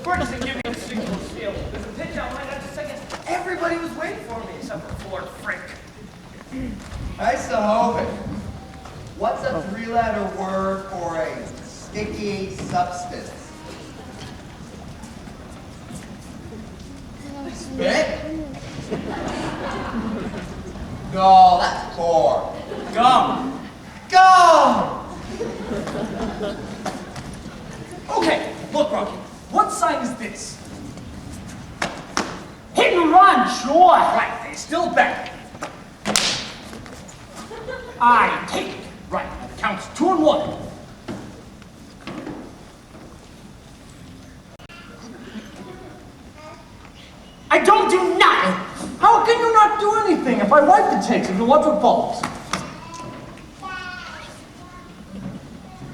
Bert doesn't give me a signal still. There's a pitch out right after second. Everybody was waiting for me except for Ford Frank. Nice to Hogan. What's a three-letter word for a sticky substance? Spit? No, that's four. Gum. Go! Okay, look, Rocky. What sign is this? Hit and run, sure. Right, they still back. I take it. Right, that counts 2-1. I don't do nothing. How can you not do anything if I wipe the takes and watch what follows?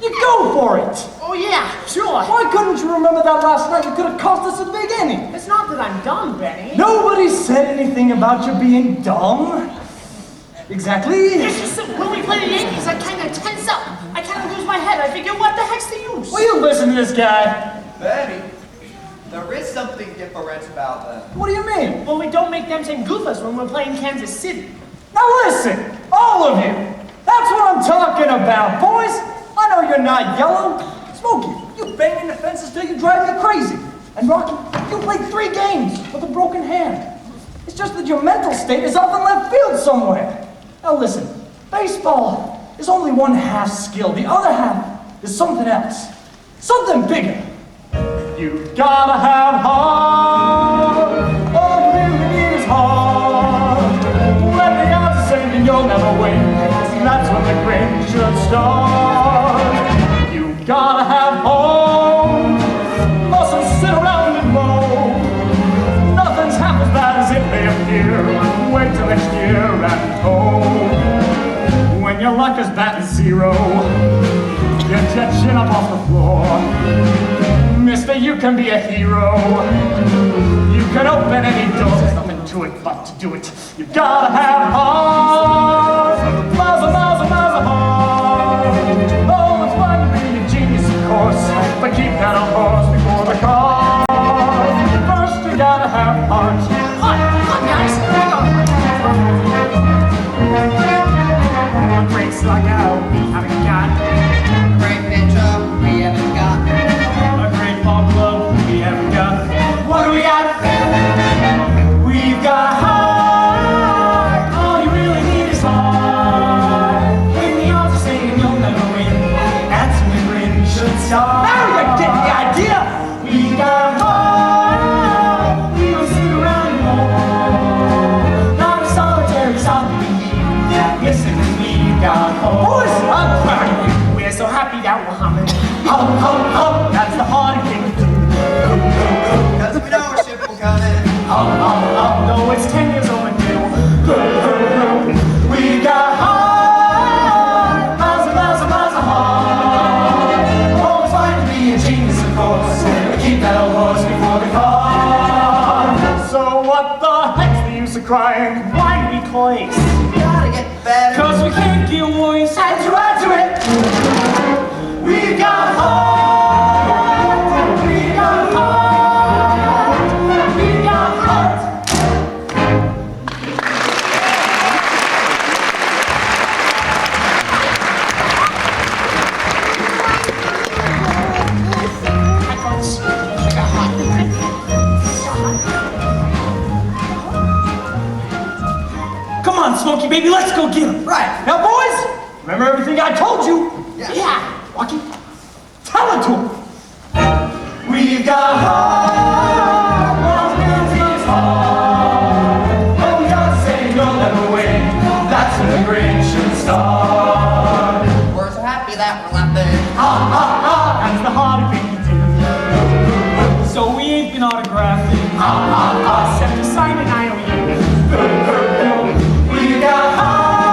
You go for it! Oh yeah, sure. Why couldn't you remember that last night? You could have cost us a big inning. It's not that I'm dumb, Benny. Nobody said anything about you being dumb. Exactly. It's just that when we play the Yankees, I kind of tense up. I kind of lose my head. I figure, what the heck's the use? Will you listen to this guy? Benny, there is something different about them. What do you mean? Well, we don't make them same goofus when we're playing Kansas City. Now listen, all of you. That's what I'm talking about, boys. I know you're not yellow. Smokey, you bang in the fences till you drive me crazy. And Rocky, you played 3 games with a broken hand. It's just that your mental state is off in left field somewhere. Now listen, baseball is only one half skill. The other half is something else. Something bigger. You gotta have heart. All you really need is heart. When the odds are saying you'll never win, that's when the grin should start. You gotta have home. Mustn't sit around and moan. Nothing's half as bad as it may appear. Wait till next year at home. When your luck is batting 0, get your chin up off the floor. Mister, you can be a hero. You can open any door. There's nothing to it but to do it. You gotta have heart. Miles and miles and miles of heart. Oh, it's fun to be a genius, of course, but keep that on horse before the car. First, you gotta have heart. Hot, guys. A great slugger we haven't got. A great pitcher we haven't got. A great ball club we haven't got. What do we got? We've got heart. All you really need is heart. When the odds are saying you'll never win, that's when the grin should start. Now you get the idea. We got heart. We don't sit around and moan. Not a solitary zombie. Listen to me, got home. Boys, I'm proud of you. We're so happy that we're humming. Hum, hum, hum. That's the hard thing to do. Cause we know our ship will come in. Hum, hum, hum. Though it's 10 years overdue. We got heart. Miles and miles and miles of heart. Always find to be a genius, of course. But keep that old horse before the car. So what the heck's the use of crying? Why do we place? Gotta get better. Cause we can't get voice. Add to it. We got heart. We got heart. We got heart. Come on, Smokey, baby, let's go get him. Right. Now, boys, remember everything I told you? Yeah. Rocky, tell it to him. We've got heart. All hands is hard. Oh, we gotta say you'll never win. That's when the grin should start. We're so happy that we're laughing. Ha, ha, ha. That's the hard thing to do. So we ain't been autographing. Ha, ha, ha. Except to sign an IOU. We got heart.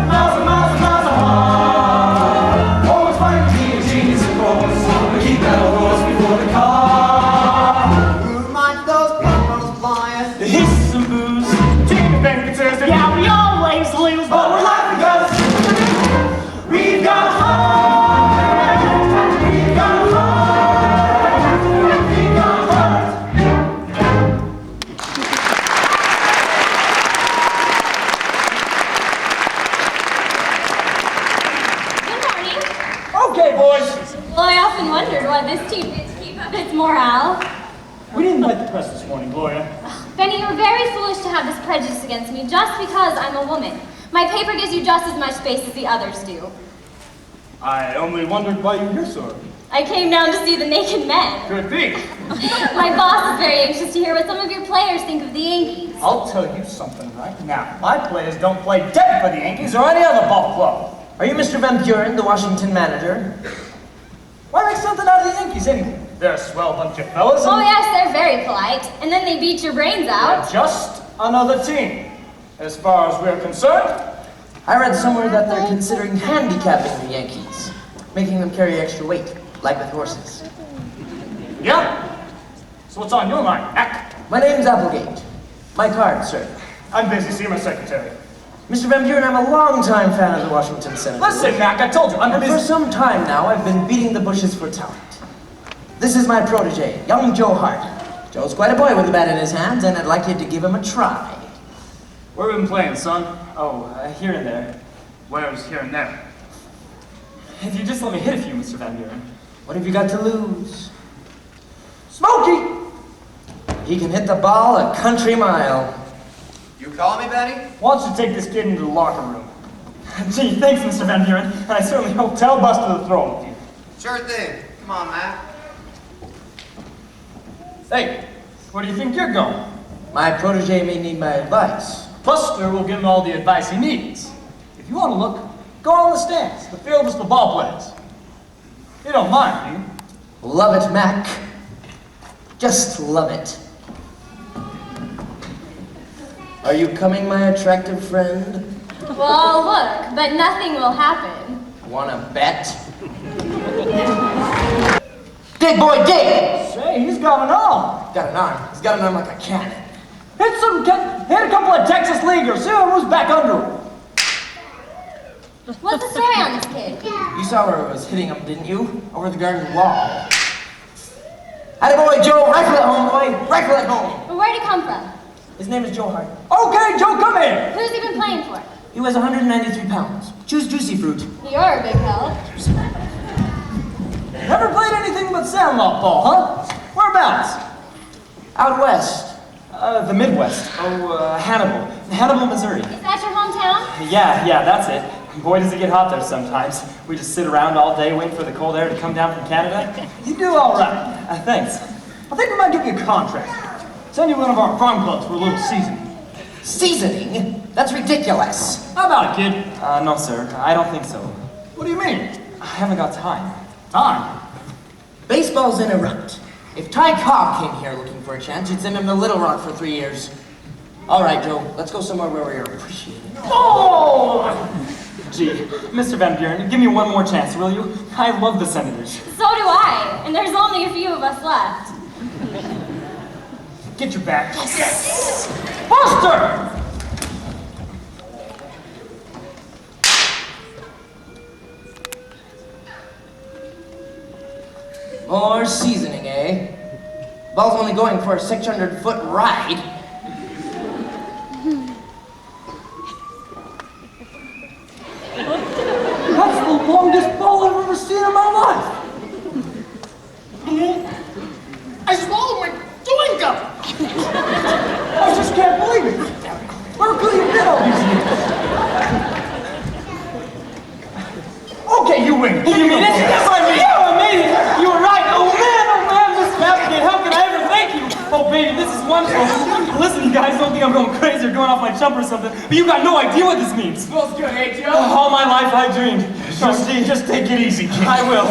Miles and miles and miles of heart. Always find to be a genius, of course. But keep that old horse before the car. Who mind those promos flying? The hisses and boos. Team banquets, yeah, we always lose, but we're laughing because we've got heart. We've got heart. well. We didn't invite the press this morning, Gloria. Benny, you're very foolish to have this prejudice against me just because I'm a woman. My paper gives you just as much space as the others do. I only wondered why you're here, sir. I came down to see the naked men. Could be. My boss is very anxious to hear what some of your players think of the Yankees. I'll tell you something right now. My players don't play dead for the Yankees or any other ball club. Are you Mr. Van Buren, the Washington manager? Why make something out of the Yankees anyway? They're a swell bunch of fellas. Oh yes, they're very polite. And then they beat your brains out. They're just another team. As far as we're concerned. I read somewhere that they're considering handicapping the Yankees, making them carry extra weight, like with horses. Yeah? So what's on your mind, Mac? My name's Applegate. My card, sir. I'm busy. See my secretary. Mr. Van Buren, I'm a longtime fan of the Washington Senators. Listen, Mac, I told you, I'm And for busy. some time now, I've been beating the bushes for talent. This is my protege, young Joe Hart. Joe's quite a boy with a bat in his hands, and I'd like you to give him a try. Where have we been playing, son? Oh, here and there. Where's here and there? If you just let me hit a few, Mr. Van Buren. What have you got to lose? Smokey! He can hit the ball a country mile. You call me, Benny? Why don't you take this kid into the locker room? Gee, thanks, Mr. Van Buren. And I certainly hope Tell Buster to throw with you. Sure thing. Come on, Mac. Hey, where do you think you're going? My protege may need my advice. Buster will give him all the advice he needs. If you want to look, go on the stands. The field is for ball players. You don't mind, do you? Love it, Mac. Just love it. Are you coming, my attractive friend? Well, I'll look, but nothing will happen. Wanna bet? Dig, boy, dig! Say, he's got an arm. Got an arm. He's got an arm like a cannon. Hit a couple of Texas Leaguers. See who's back under him. What's the story on this kid? You saw where I was hitting him, didn't you? Over the garden wall. Attaboy, Joe. Rifle at home, boy. Rifle at home. Well, where'd he come from? His name is Joe Hart. Okay, Joe, come here. Who's he been playing for? He weighs 193 pounds. Choose juicy fruit. You're a big help. Never played anything but sandlot ball, huh? Whereabouts? Out west. The Midwest. Hannibal. Hannibal, Missouri. Is that your hometown? Yeah, that's it. Boy, does it get hot there sometimes. We just sit around all day waiting for the cold air to come down from Canada. You do all right. Thanks. I think we might give you a contract. Send you one of our farm clubs for a little seasoning. Seasoning? That's ridiculous. How about it, kid? No, sir. I don't think so. What do you mean? I haven't got time. Time? Baseball's in a rut. If Ty Cobb came here looking for a chance, you'd send him to Little Rock for 3 years. All right, Joe, let's go somewhere where we're appreciated. Oh! Gee, Mr. Van Buren, give me one more chance, will you? I love the Senators. So do I, and there's only a few of us left. Get your bat. Yes! Buster! More seasoning, eh? Ball's only going for a 600-foot ride. That's the longest ball I've ever seen in my life. I swallowed my chewing gum. I just can't believe it. Where could he have been all these years? Okay, you win. You mean it? Yes, I mean. Yeah, I made it. You were right. Oh man, Mr. Applegate, how can I ever thank you? Oh baby, this is wonderful. Listen, you guys don't think I'm going crazy or going off my chump or something, but you got no idea what this means. Smells good, eh, Joe? All my life I dreamed. Just take it easy, kid. I will.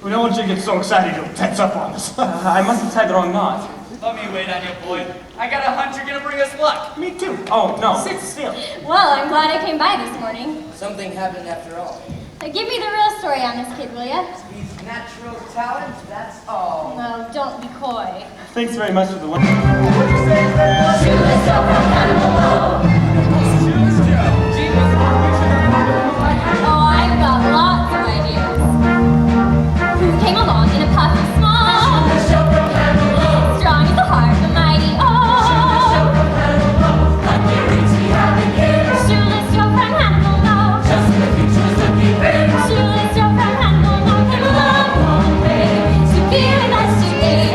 We don't want you to get so excited you'll tense up on us. I must have tied the wrong knot. Let me wait on you, boy. I got a hunch you're gonna bring us luck. Me too. Oh, no. Sit still. Well, I'm glad I came by this morning. Something happened after all. Give me the real story on this kid, will ya? He's natural talent, that's all. No, don't be coy. Thanks very much for the one. What'd you say his name was? Shoeless Joe from Hannibal. Shoeless Joe. Gee, Miss Mark, we should have known him like that. Oh, I've got lots of ideas. Who came along in a puff of smoke? Shoeless Joe from Hannibal. Strong as the heart, the mighty Shoeless Joe oak. from Hannibal. Like the rings he had in his. Shoeless Joe from Hannibal, no. Just the future was looking big. Shoeless Joe from Hannibal, no. Came a long, long way to be with us today.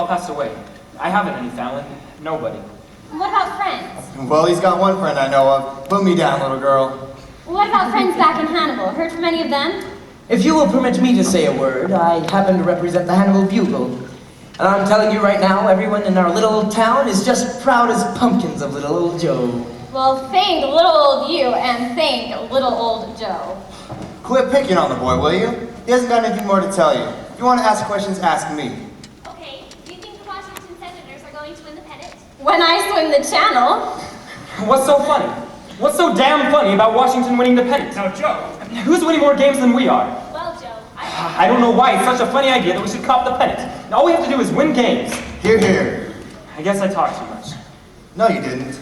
passed away. I haven't any family. Nobody. What about friends? Well, he's got one friend I know of. Put me down, little girl. What about friends back in Hannibal? Heard from any of them? If you will permit me to say a word, I happen to represent the Hannibal Bugle. And I'm telling you right now, everyone in our little old town is just proud as pumpkins of little old Joe. Well, thank little old you and thank little old Joe. Quit picking on the boy, will you? He hasn't got anything more to tell you. If you want to ask questions, ask me. Okay, do you think the Washington Senators are going to win the pennant? When I swim the channel. What's so funny? What's so damn funny about Washington winning the pennant? Now, Joe. Who's winning more games than we are? Well, Joe, I don't know why it's such a funny idea that we should cop the pennant. And all we have to do is win games. Hear, hear. I guess I talk too much. No, you didn't.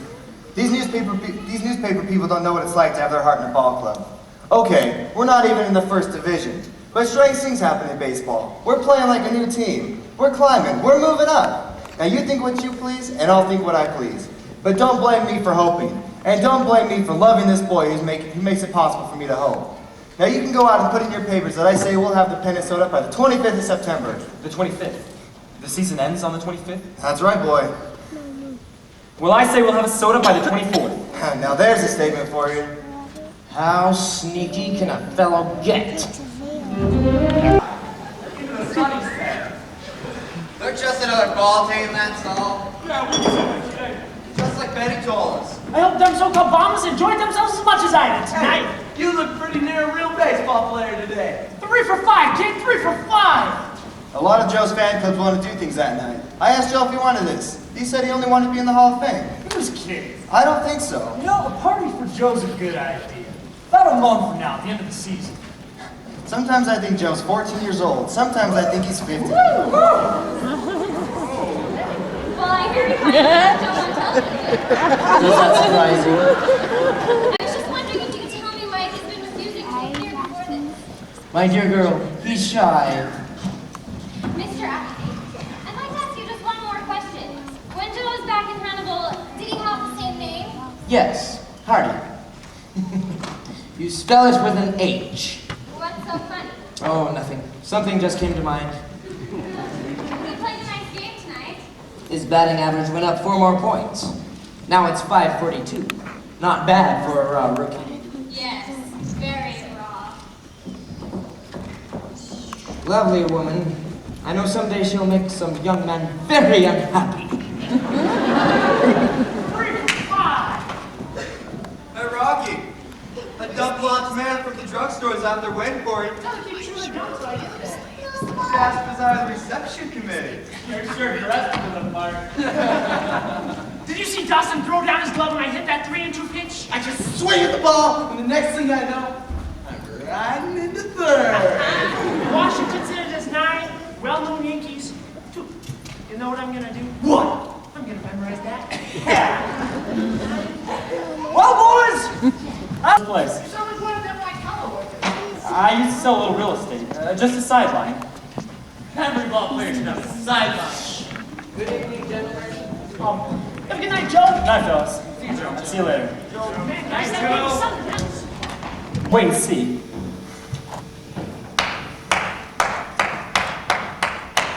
These newspaper people don't know what it's like to have their heart in a ball club. Okay, we're not even in the first division. But strange things happen in baseball. We're playing like a new team. We're climbing. We're moving up. Now you think what you please, and I'll think what I please. But don't blame me for hoping. And don't blame me for loving this boy who makes it possible for me to hope. Now you can go out and put in your papers that I say we'll have the pennant sewed up by the 25th of September. The 25th. The season ends on the 25th? That's right, boy. Well, I say we'll have a soda by the 24th. Now there's a statement for you. How sneaky can a fellow get? They're just another ball team, that's all. Just like Betty told us. I hope them so-called bombers enjoyed themselves as much as I did tonight. Hey, you look pretty near a real baseball player today. 3 for 5, kid, 3 for 5. A lot of Joe's fan clubs want to do things that night. I asked Joe if he wanted this. He said he only wanted to be in the Hall of Fame. He was kidding. I don't think so. You know, a party for Joe's a good idea. About a month from now, at the end of the season. Sometimes I think Joe's 14 years old. Sometimes I think he's 50. Well, I hear you playing Joe on television. Does that surprise you? I was just wondering if you could tell me why he's been refusing to appear before this. My dear girl, he's shy. Mr. Appleton, I'd like to ask you just one more question. When Joe was back in Hannibal, did he have the same name? Yes, Hardy. You spell it with an H. What's so funny? Oh, nothing. Something just came to mind. We played a nice game tonight. His batting average went up 4 more points. Now it's 542. Not bad for a raw rookie. Yes, very raw. Lovely woman. I know someday she'll make some young man very unhappy. 3 for 5. Hey, Rocky. A double-lunch man from the drugstore's out there waiting for you. Asked us out of the reception committee. You're sure dressed for the part. Did you see Dawson throw down his glove when I hit that 3-2 pitch? I just swing at the ball, and the next thing I know, I'm riding into third. Washington Senators 9, well-known Yankees 2. You know what I'm gonna do? What? I'm gonna memorize that. Well, boys! This place. You sound like one of them white collar workers. I used to sell a little real estate. Just a sideline. Every ball player should have a sideline. Good evening, gentlemen. Have a good night, Joe. Night, fellas. See you later. Man, guys, that may be something else. Wait and see.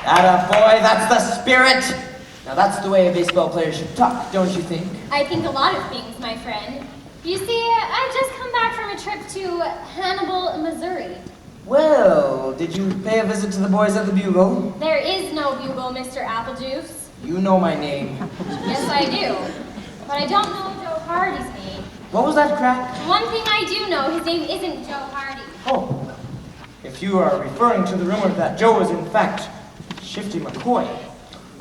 Atta boy, that's the spirit. Now that's the way a baseball player should talk, don't you think? I think a lot of things, my friend. You see, I've just come back from a trip to Hannibal, Missouri. Well, did you pay a visit to the boys at the Bugle? There is no bugle, Mr. Applejuice. You know my name. Yes, I do. But I don't know Joe Hardy's name. What was that crack? One thing I do know, his name isn't Joe Hardy. Oh, if you are referring to the rumor that Joe is in fact Shifty McCoy,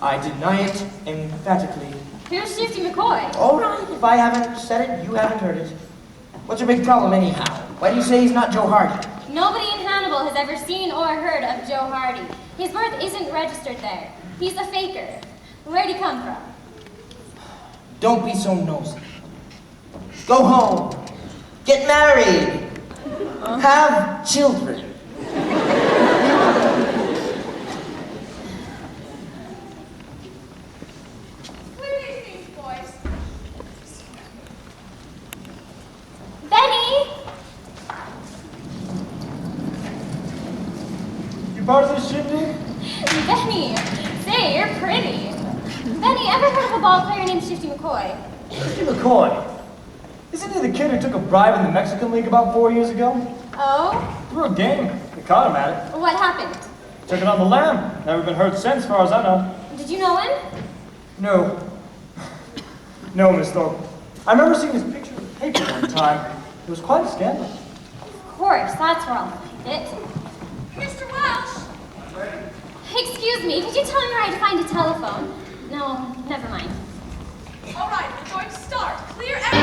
I deny it emphatically. Who's Shifty McCoy? All right, if I haven't said it, you haven't heard it. What's your big problem anyhow? Why do you say he's not Joe Hardy? Nobody in Hannibal has ever seen or heard of Joe Hardy. His birth isn't registered there. He's a faker. Where'd he come from? Don't be so nosy. Go home. Get married. Have children. What do you think, boys? Benny! You part of this shindig? Benny! Say Hey, you're pretty. Benny, ever heard of a ball player named Shifty McCoy? Shifty McCoy. Isn't he the kid who took a bribe in the Mexican League about 4 years ago? Oh? Through a game. They caught him at it. What happened? Took it on the lam. Never been heard since, far as I know. Did you know him? No. No, Miss Thorpe. I remember seeing his picture in the paper one time. It was quite a scandal. Of course, that's where I'll find it. Mr. Welch! Excuse me, could you tell me where I'd find a telephone? No, never mind. All right, we're going to start. Clear everything.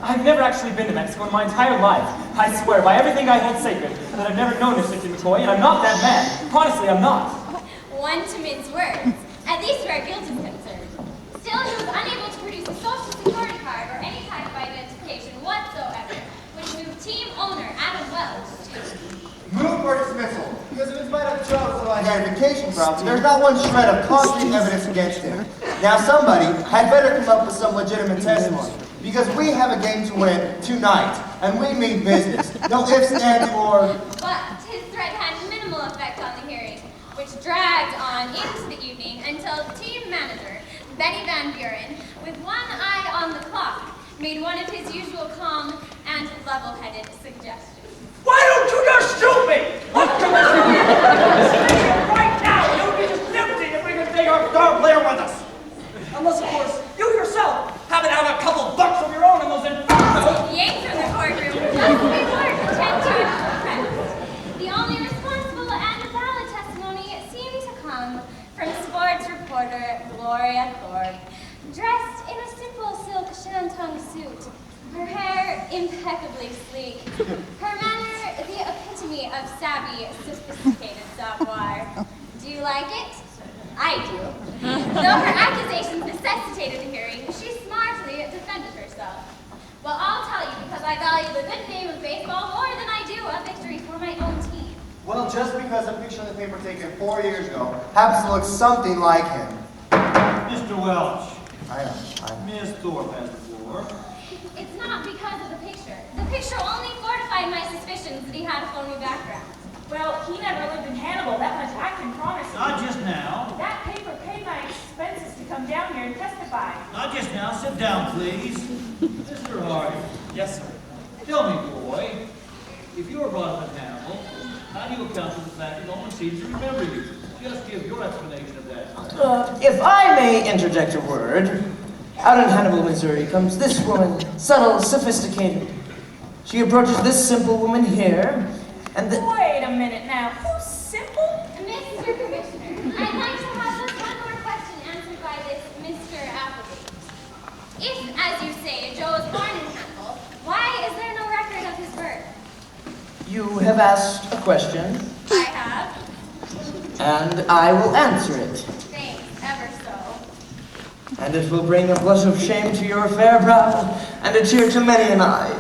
I've never actually been to Mexico in my entire life. I swear, by everything I hold sacred, that I've never known a Shifty McCoy, and I'm not that man. Honestly, I'm not. One to mince words, at least where guilt is concerned. Still, he was unable to produce a social security card or any type of identification whatsoever, which moved team owner Adam Welch to Move for dismissal. Because in spite of Charles' identification problem, there's not one shred of concrete evidence against him. Now somebody had better come up with some legitimate testimony. Because we have a game to win tonight, and we mean business. No ifs, ands, or... But his threat had minimal effect on the hearing, which dragged on into the evening until team manager, Benny Van Buren, with one eye on the clock, made one of his usual calm and level-headed suggestions. Why don't you just shoot me? Right now, it would be just empty if we could take our star player with us. Unless, of course, you yourself happen to have a couple bucks of your own in those infernos. Yanked from the courtroom just before 10 to press. The only responsible and valid testimony seemed to come from sports reporter Gloria Thorpe, dressed in a simple silk shantung suit, her hair impeccably sleek, her manner the epitome of savvy, sophisticated savoir. Do you like it? I do. Though her accusations necessitated a hearing, she smartly defended herself. Well, I'll tell you because I value the good name of baseball more than I do a victory for my own team. Well, just because a picture in the paper taken 4 years ago happens to look something like him. Mr. Welch. I know. Miss Thorpe has the floor. It's not because of the picture. The picture only fortified my suspicions that he had a phony background. Well, he never lived in Hannibal, that much I can promise you. Not just now. That paper paid my expenses to come down here and testify. Not just now. Sit down, please. Mr. Harding. Yes, sir. Tell me, boy, if you were brought up in Hannibal, how do you account for the fact that no one seems to remember you? Just give your explanation of that. If I may interject a word, out in Hannibal, Missouri comes this woman, subtle, sophisticated. She approaches this simple woman here, and the... Wait a minute now. Who's simple? Mr. Commissioner, I'd like to have just one more question answered by this Mr. Appleby. If, as you say, Joe was born in Hannibal, why is there no record of his birth? You have asked a question, I have. and I will answer it. Thanks, ever so. And it will bring a blush of shame to your fair brow, and a tear to many an eye.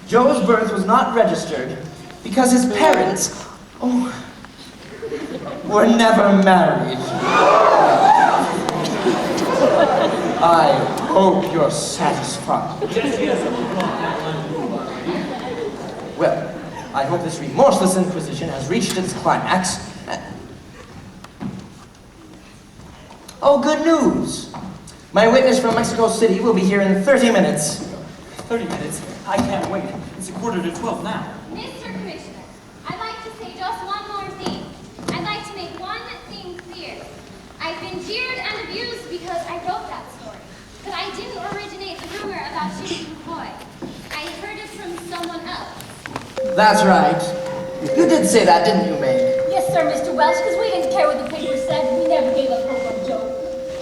Joe's birth was not registered because his parents, were never married. I hope you're satisfied. Well, I hope this remorseless inquisition has reached its climax. Oh, good news! My witness from Mexico City will be here in 30 minutes. 30 minutes? I can't wait. It's 11:45 now. Mr. Commissioner, I'd like to say just one more thing. I'd like to make one thing clear. I've been jeered and abused because I wrote that story. But I didn't originate the rumor about Shifty McCoy. I heard it from someone else. That's right. You did say that, didn't you, Meg? Yes, sir, Mr. Welsh, because we didn't care what the paper said. We never gave up hope on Joe.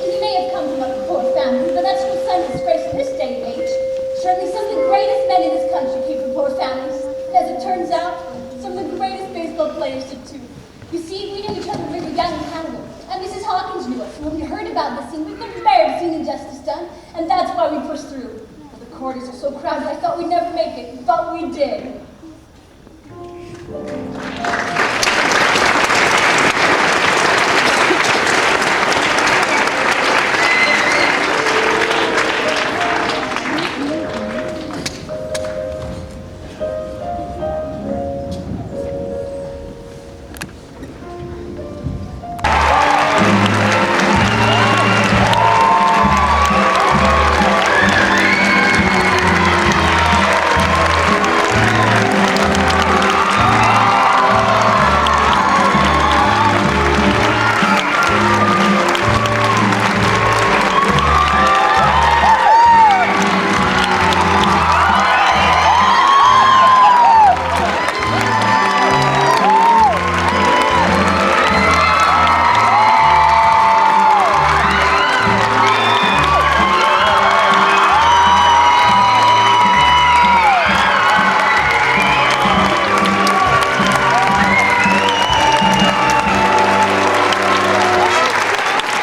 He may have come from a poor family, but that's no sign of disgrace in this day and age. Certainly some of the greatest men in this country came from poor families. And as it turns out, some of the greatest baseball players did too. You see, we knew each other when we were young and Hannibal. And Mrs. Hawkins knew us. When we heard about the scene, we couldn't bear to see injustice done. And that's why we pushed through. The corridors are so crowded, I thought we'd never make it. But we did.